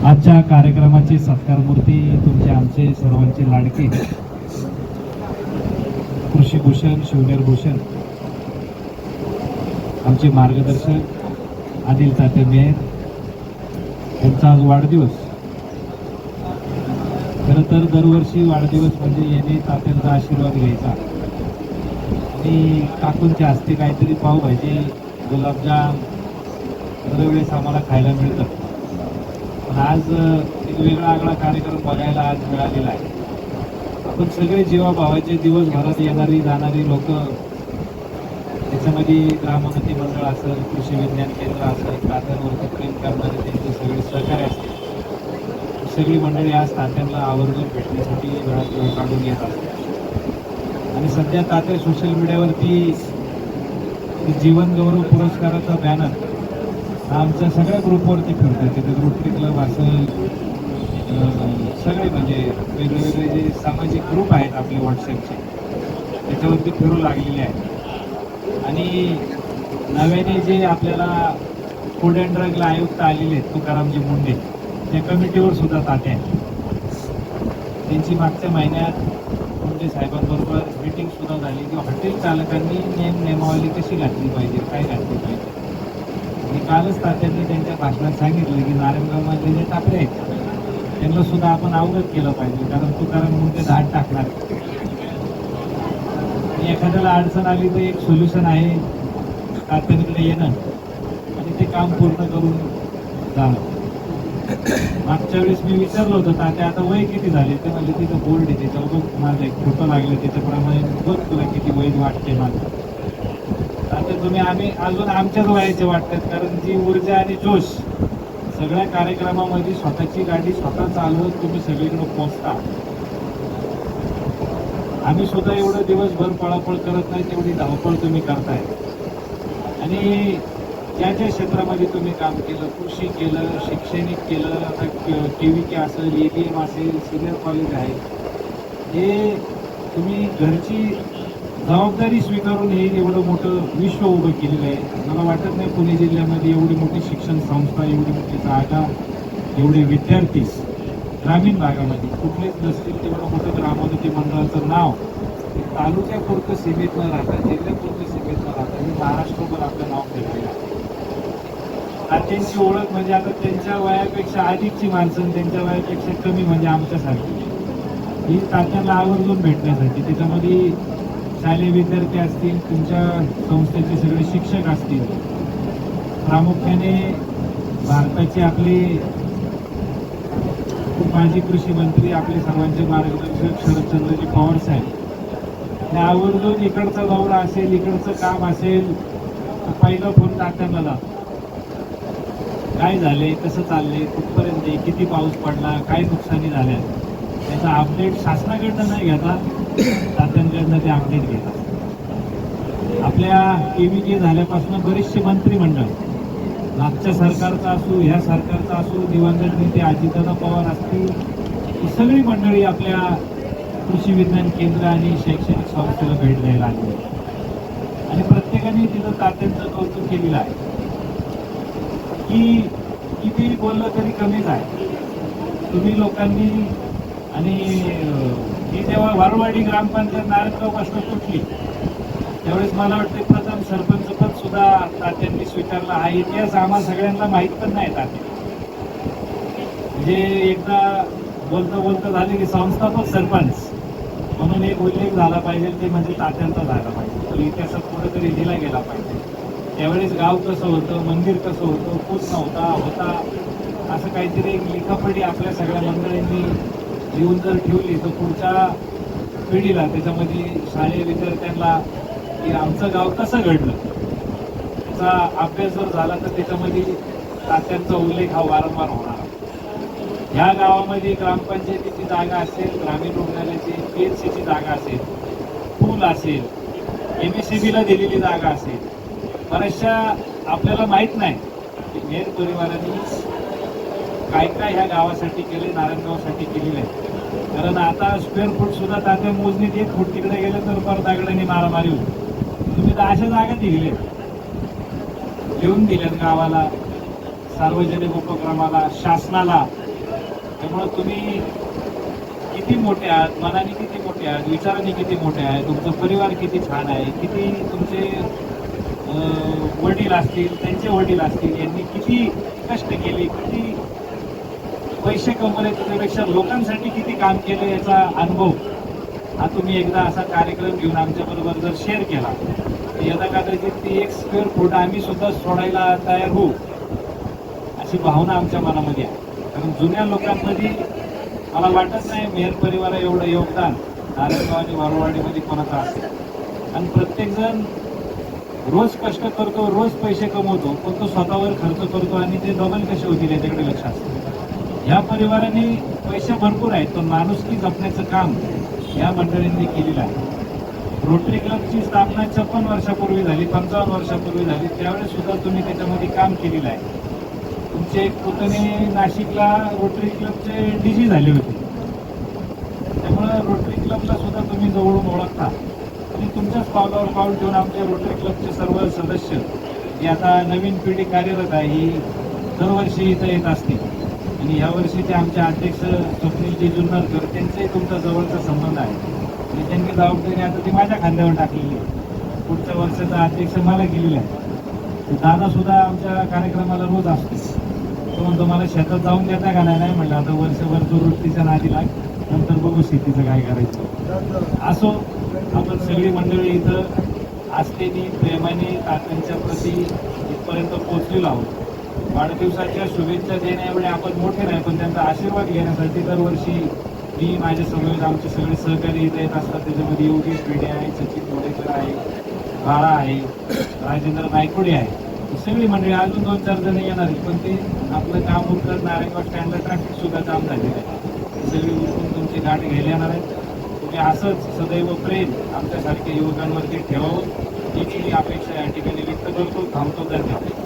आजच्या कार्यक्रमाची सत्कार मूर्ती तुमचे आमचे सर्वांचे लाडके कृषीभूषण शिवनेरभूषण आमचे मार्गदर्शक आदिल तात्या मेहर यांचा आज वाढदिवस. खरं तर दरवर्षी वाढदिवस म्हणजे याने तात्यांचा आशीर्वाद घ्यायचा आणि काकूंच्या हस्ते काहीतरी पावभाजी गुलाबजाम दरवेळेस आम्हाला खायला मिळतं. पण आज एक वेगळा आगळा कार्यक्रम बघायला आज मिळालेला आहे. आपण सगळे जीवाभावाचे दिवसभरात येणारी जाणारी लोक, त्याच्यामध्ये ग्रामोन्नती मंडळ असेल, कृषी विज्ञान केंद्र असेल, तात्यांवरती प्रेम करणारे त्यांचे सगळे सहकार्य असतील, सगळी मंडळी आज तात्यांना आवर्जून भेटण्यासाठी वेळात वेळ काढून येत असतात. आणि सध्या तात्या सोशल मीडियावरती जीवन गौरव पुरस्काराचा बॅनर आमच्या सगळ्या ग्रुपवरती फिरतात. तिथे रोटरी क्लब असेल, सगळे म्हणजे वेगळे वेगळे जे सामाजिक ग्रुप आहेत आपले व्हॉट्सअपचे, त्याच्यावरती फिरू लागलेले आहेत. आणि नव्याने जे आपल्याला फूड अँड ड्रगला आयुक्त आलेले आहेत तुकारामजी मुंडे, त्या कमिटीवर सुद्धा तात्या आहेत. त्यांची मागच्या महिन्यात मुंडे साहेबांबरोबर मीटिंग सुद्धा झाली की हॉटेल चालकांनी नेमावली कशी घातली पाहिजे, काय घातली पाहिजे. आणि कालच तात्यांनी त्यांच्या भाषणात सांगितलं की नारायणगावमध्ये जे टाकले आहेत त्यांना सुद्धा आपण अवगत केलं पाहिजे, कारण तुकाराम मुंडे दाट टाकणार. आणि एखाद्याला अडचण आली तर एक सोल्युशन आहे तात्यांकडे येणं आणि ते काम पूर्ण करून जाणं. मागच्या वेळेस मी विचारलं होतं तात्या आता वय किती झाले, ते म्हणजे तिथं बोर्ड आहे त्याच्यावर बघ माझं एक फोटो लागले त्याच्याप्रमाणे बघ तुला किती वय वाटते माझं. आता तुम्ही आम्ही अजून आमच्याच वयाचे वाटतात, कारण जी ऊर्जा आणि जोश सगळ्या कार्यक्रमामध्ये स्वतःची गाडी स्वतः चालवत तुम्ही सगळीकडे पोहोचता. आम्ही सुद्धा एवढं दिवसभर पळापळ करत नाही तेवढी धावपळ तुम्ही करताय. आणि ज्या ज्या क्षेत्रामध्ये तुम्ही काम केलं, कृषी केलं, शैक्षणिक केलं, आता KVK असेल, ABM असेल, सिनियर कॉलेज आहे, हे तुम्ही घरची जबाबदारी स्वीकारून हे एवढं मोठं विश्व उभं केलेलं आहे. मला वाटत नाही पुणे जिल्ह्यामध्ये एवढी मोठी शिक्षण संस्था, एवढी मोठी जागा, एवढे विद्यार्थी ग्रामीण भागामध्ये कुठलेच नसतील. तेवढं मोठं ग्रामोन्नती मंडळाचं नाव तालुक्यापुरतं सीमित न राहता, जिल्ह्यापुरतं सीमित न राहता मी महाराष्ट्रभर आपलं नाव फिरलेलं आहे. तात्यांची ओळख म्हणजे आता त्यांच्या वयापेक्षा अधिकची माणसं, त्यांच्या वयापेक्षा कमी म्हणजे आमच्यासारखी ही तात्यांना आवर्जून भेटण्यासाठी. त्याच्यामध्ये शालेय विद्यार्थी असतील, तुमच्या संस्थेचे सगळे शिक्षक असतील, प्रामुख्याने भारताचे आपले माजी कृषी मंत्री, आपले सर्वांचे मार्गदर्शक शरदचंद्रजी पवार साहेब, हे आवर्जून इकडचा दौरा असेल, इकडचं काम असेल, पहिला फोन तात्यांना जातो. काय झाले, कसं चालले, कुठपर्यंत, किती पाऊस पडला, काय नुकसानी झाल्या, त्याचा अपडेट शासनाकडनं नाही घेता तात्यांकडनं ते अपडेट घेतात. आपल्या KVK झाल्यापासून बरेचसे मंत्रिमंडळ, मागच्या सरकारचा असू, ह्या सरकारचा असू, दिवंगत नेते अजितदादा पवार असतील, ही सगळी मंडळी आपल्या कृषी विज्ञान केंद्र आणि शैक्षणिक संस्थेला भेट द्यायला आली आणि प्रत्येकाने तिथं तात्यांचं कौतुक केलेलं आहे की किती बोललं तरी कमीच आहे. तुम्ही लोकांनी आणि ही जेव्हा वारवाडी ग्रामपंचायत नारायणगावपासून तुटली त्यावेळेस मला वाटते प्रथम सरपंच पद सुद्धा तात्यांनी स्वीकारला. हा इतिहास आम्हाला सगळ्यांना माहीत पण नाही. तात्या म्हणजे एकदा बोलता बोलता झाले की संस्थापक सरपंच म्हणून एक उल्लेख झाला पाहिजे, ते म्हणजे तात्यांचा झाला पाहिजे, तो इतिहासात कुठेतरी लिहिला गेला पाहिजे. त्यावेळेस गाव कसं होतं, मंदिर कसं होतं, पूत नव्हता होता, असं काहीतरी एक लिखापडी आपल्या सगळ्या मंडळींनी लिहून जर ठेवली तर पुढच्या पिढीला त्याच्यामध्ये शालेय विद्यार्थ्यांना की आमचं गाव कसं घडलं त्याचा अभ्यास जर झाला तर त्याच्यामध्ये तात्यांचा उल्लेख हा वारंवार होणार. ह्या गावामध्ये ग्रामपंचायतीची जागा असेल, ग्रामीण रुग्णालयाची PHCची जागा असेल, पूल असेल, MSCBला दिलेली जागा असेल, बऱ्याचशा आपल्याला माहीत नाही की मेहर परिवाराने काय काय ह्या गावासाठी केले, नारायणगावसाठी केलेलं आहे. कारण आता स्क्वेअर फूट सुद्धा तात्या मोजणीत 1 फूट तिकडे गेलं तर परत दगडाने मारामारी होती. तुम्ही तर अशा जागा दिल्या लिहून दिल्यात गावाला, सार्वजनिक उपक्रमाला, शासनाला, त्यामुळे तुम्ही किती मोठे आहात, मनाने किती मोठे आहात, विचाराने किती मोठे आहेत, तुमचा परिवार किती छान आहे, किती तुमचे वडील असतील, त्यांचे वडील असतील, यांनी किती कष्ट केले, किती पैसे कमवले, त्याच्यापेक्षा लोकांसाठी किती काम केलं याचा अनुभव हा तुम्ही एकदा असा कार्यक्रम घेऊन आमच्याबरोबर जर शेअर केला तर यदा कदाचित ती 1 स्क्वेअर फूट आम्ही सुद्धा सोडायला तयार होऊ अशी भावना आमच्या मनामध्ये आहे. कारण जुन्या लोकांमध्ये मला वाटत नाही मेहर परिवारा एवढं योगदान नारायणगाव आणि वारवाडीमध्ये कोणाचं असेल. आणि प्रत्येकजण रोज कष्ट करतो, रोज पैसे कमवतो, पण तो स्वतःवर खर्च करतो आणि ते डबल कसे होतील याच्याकडे लक्ष असतं. ह्या परिवाराने पैसे भरपूर आहेत, पण माणुसकी जपण्याचं काम या मंडळींनी केलेलं आहे. रोटरी क्लबची स्थापना 56 वर्षापूर्वी झाली, 55 वर्षापूर्वी झाली, त्यावेळेस सुद्धा तुम्ही त्याच्यामध्ये काम केलेलं आहे. तुमचे एक पुतणे नाशिकला रोटरी क्लबचे डीजी झाले होते, त्यामुळं रोटरी क्लबला सुद्धा तुम्ही जवळून ओळखता. आणि तुमच्याच पावलावर पाऊल ठेवून आमचे रोटरी क्लबचे सर्व सदस्य जी आता नवीन पिढी कार्यरत आहे ही दरवर्षी इथं येत असते. आणि या वर्षीचे आमचे अध्यक्ष स्वप्नीलजी जुन्नरकर त्यांचाही तुमचा जवळचा संबंध आहे आणि त्यांनी जबाबदारी आता ती माझ्या खांद्यावर टाकलेली आहे. पुढच्या वर्षाचा अध्यक्ष मला केलेला आहे. दादा सुद्धा आमच्या कार्यक्रमाला रोज असतो. तो म्हणतो मला शेतात जाऊन देता का नाही म्हणलं आता वर्षभर तो रोटरीच्या नादी लाग, नंतर बघू शेतीचं काय करायचं. असो, आपण सगळी मंडळी इथं आस्थेने प्रेमाने तात्यांच्या प्रती इथपर्यंत पोहोचलेलो आहोत. वाढदिवसाच्या शुभेच्छा देण्याएवढे आपण मोठे नाही, पण त्यांचा आशीर्वाद घेण्यासाठी दरवर्षी मी माझ्या समोर आमचे सगळे सहकारी इथे येत असतात. त्याच्यामध्ये योगेश भिडे आहे, सचिन मोडेकर आहे, बाळा आहे, राजेंद्र नायकोडे आहे. सगळी मंडळी अजून 2-4 जण येणार आहेत, पण ते आपलं काम उरकत नारायणगाव स्टँडला ट्रॅफिक सुद्धा जाम झालेलं आहे. सगळी उरकून तुमची गाठ घ्यायला येणार आहेत. तुम्ही असंच सदैव प्रेम आमच्यासारख्या युवकांवरती ठेवावं ही मी अपेक्षा या ठिकाणी व्यक्त करतो. थांबतो. धन्यवाद.